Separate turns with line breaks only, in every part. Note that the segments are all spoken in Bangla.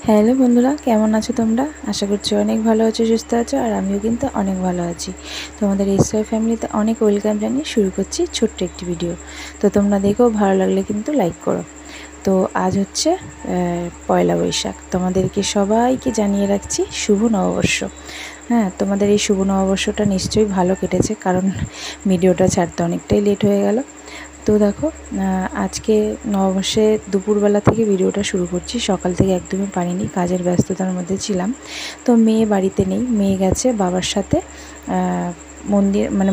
হ্যালো বন্ধুরা, কেমন আছো তোমরা? আশা করছি অনেক ভালো আছো, সুস্থ আছো। আর আমিও কিন্তু অনেক ভালো আছি। তোমাদের এসওয়াই ফ্যামিলিতে অনেক ওয়েলকাম জানিয়ে শুরু করছি ছোট্ট একটি ভিডিও। তো তোমরা দেখো, ভালো লাগলে কিন্তু লাইক করো। তো আজ হচ্ছে পয়লা বৈশাখ। তোমাদেরকে সবাইকে জানিয়ে রাখছি শুভ নববর্ষ। হ্যাঁ, তোমাদের এই শুভ নববর্ষটা নিশ্চয়ই ভালো কেটেছে, কারণ ভিডিওটা ছাড়তে অনেকটাই লেট হয়ে গেল। তো দেখো, আজকে নববর্ষে দুপুরবেলা থেকে ভিডিওটা শুরু করছি। সকাল থেকে একদমই পারিনি, কাজের ব্যস্ততার মধ্যে ছিলাম। তো মেয়ে বাড়িতে নেই, মেয়ে গেছে বাবার সাথে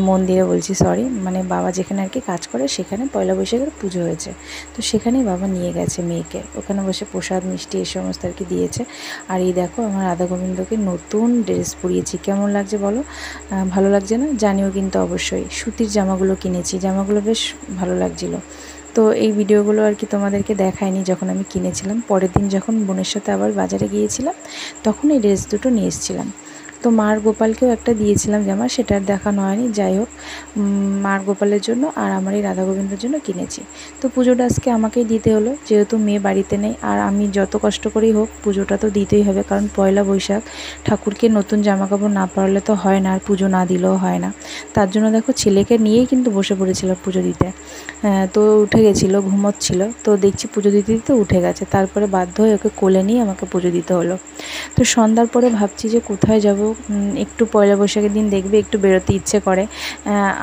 মন্দিরে বলছি, সরি, বাবা যেখানে আর কি কাজ করে সেখানে পয়লা বৈশাখের পুজো হয়েছে। তো সেখানেই বাবা নিয়ে গেছে মেয়েকে, ওখানে বসে প্রসাদ মিষ্টি এই সমস্ত আর কি দিয়েছে। আর এই দেখো, আমার রাধা গোবিন্দকে নতুন ড্রেস পরিয়েছি। কেমন লাগছে বলো? ভালো লাগছে না? জানিও কিন্তু অবশ্যই। সুতির জামাগুলো কিনেছি, জামাগুলো বেশ ভালো লাগছিলো। তো এই ভিডিওগুলো আর কি তোমাদেরকে দেখায়নি যখন আমি কিনেছিলাম। পরের দিন যখন বোনের সাথে আবার বাজারে গিয়েছিলাম, তখন এই ড্রেস দুটো নিয়ে এসেছিলাম। তো মার গোপালকেও একটা দিয়েছিলাম জামা, সেটা আর দেখানো হয়নি। যাই হোক, মার গোপালের জন্য আর আমার এই রাধা গোবিন্দের জন্য কিনেছি। তো পুজোটা আজকে আমাকেই দিতে হলো, যেহেতু মেয়ে বাড়িতে নেই। আর আমি যত কষ্ট করেই হোক পুজোটা তো দিতেই হবে, কারণ পয়লা বৈশাখ, ঠাকুরকে নতুন জামা কাপড় না পরালে তো হয় না, আর পুজো না দিলেও হয় না। তার জন্য দেখো, ছেলেকে নিয়েই কিন্তু বসে পড়েছিলাম পুজো দিতে। তো উঠে গেছিলো, ঘুমোচ্ছিল। তো দেখছি পুজো দিতে দিতে উঠে গেছে। তারপরে বাধ্য হয়ে ওকে কোলে নিয়ে আমাকে পুজো দিতে হলো। তো সন্ধ্যার পরে ভাবছি যে কোথায় যাব। একটু পয়লা বৈশাখের দিন দেখবে একটু বেরোতে ইচ্ছে করে।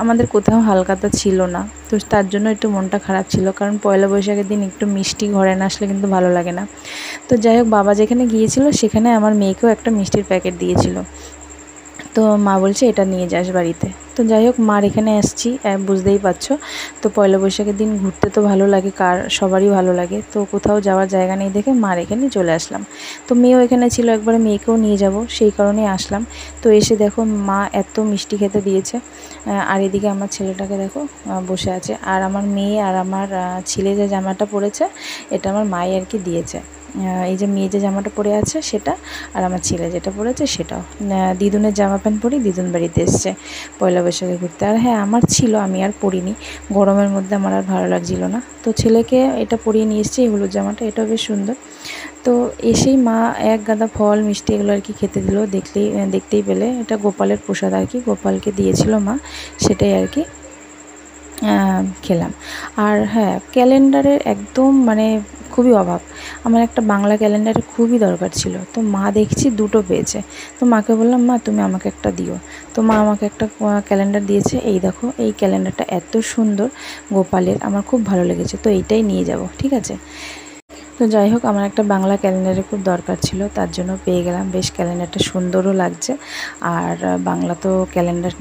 আমাদের কোথাও হালখাতা ছিল না, তো তার জন্য একটু মনটা খারাপ ছিল, কারণ পয়লা বৈশাখের দিন একটু মিষ্টি ঘরে না আসলে কিন্তু ভালো লাগে না। তো যাই হোক, বাবা যেখানে গিয়েছিল সেখানে আমার মেয়েকেও একটা মিষ্টির প্যাকেট দিয়েছিল। তো মা বলছে এটা নিয়ে যাস বাড়িতে। তো যাই হোক, মার এখানে আসছি, বুঝতেই পারছো। তো পয়লা বৈশাখের দিন ঘুরতে তো ভালো লাগে, সবারই ভালো লাগে। তো কোথাও যাওয়ার জায়গা নেই দেখে মার এখানে চলে আসলাম। তো মেয়েও এখানে ছিল, একবারে মেয়েকেও নিয়ে যাব সেই কারণেই আসলাম। তো এসে দেখো, মা এত মিষ্টি খেতে দিয়েছে। আর এদিকে আমার ছেলেটাকে দেখো বসে আছে। আর আমার মেয়ে আর আমার ছেলে যে জামাটা পরেছে, এটা আমার মাই আর কি দিয়েছে। এই যে মেয়ে যে জামাটা পরে আছে সেটা, আর আমার ছেলে যেটা পরেছে সেটাও। দিদুনের জামা প্যান্ট পরি, দিদুন বাড়িতে এসছে পয়লা বৈশাখে ঘুরতে। আর হ্যাঁ, আমার ছিল, আমি আর পরিনি, গরমের মধ্যে আমার আর ভালো লাগছিল না। তো ছেলেকে এটা পরিয়ে নিয়ে এসছে, এই হলুদ জামাটা, এটাও বেশ সুন্দর। তো এসেই মা এক গাদা ফল মিষ্টি এগুলো আর কি খেতে দিল। দেখতেই পেলে এটা গোপালের প্রসাদ আর কি, গোপালকে দিয়েছিল মা, সেটাই আর কি খেলাম। আর হ্যাঁ, ক্যালেন্ডারের একদম খুবই অভাব। আমার একটা বাংলা ক্যালেন্ডারের খুবই দরকার ছিল। তো মা দেখছি দুটো পেয়েছে। তো মাকে বললাম, মা তুমি আমাকে একটা দিও। তো মা আমাকে একটা ক্যালেন্ডার দিয়েছে। এই দেখো, এই ক্যালেন্ডারটা এত সুন্দর গোপালের, আমার খুব ভালো লেগেছে। তো এইটাই নিয়ে যাব, ঠিক আছে। তো যাই হোক, আমার একটা বাংলা ক্যালেন্ডারের খুব দরকার ছিল, তার জন্য পেয়ে গেলাম। বেশ ক্যালেন্ডারটা সুন্দরও লাগছে। আর বাংলা তো ক্যালেন্ডার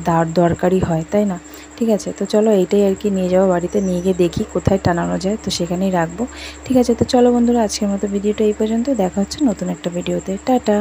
দরকারই হয়, তাই না? ঠিক আছে, তো চলো এইটাই আর কি নিয়ে যাবো বাড়িতে। নিয়ে গিয়ে দেখি কোথায় টানানো যায়, তো সেখানেই রাখবো। ঠিক আছে, তো চলো বন্ধুরা, আজকের মতো ভিডিওটা এই পর্যন্ত। দেখা হচ্ছে নতুন একটা ভিডিওতে। টাটা।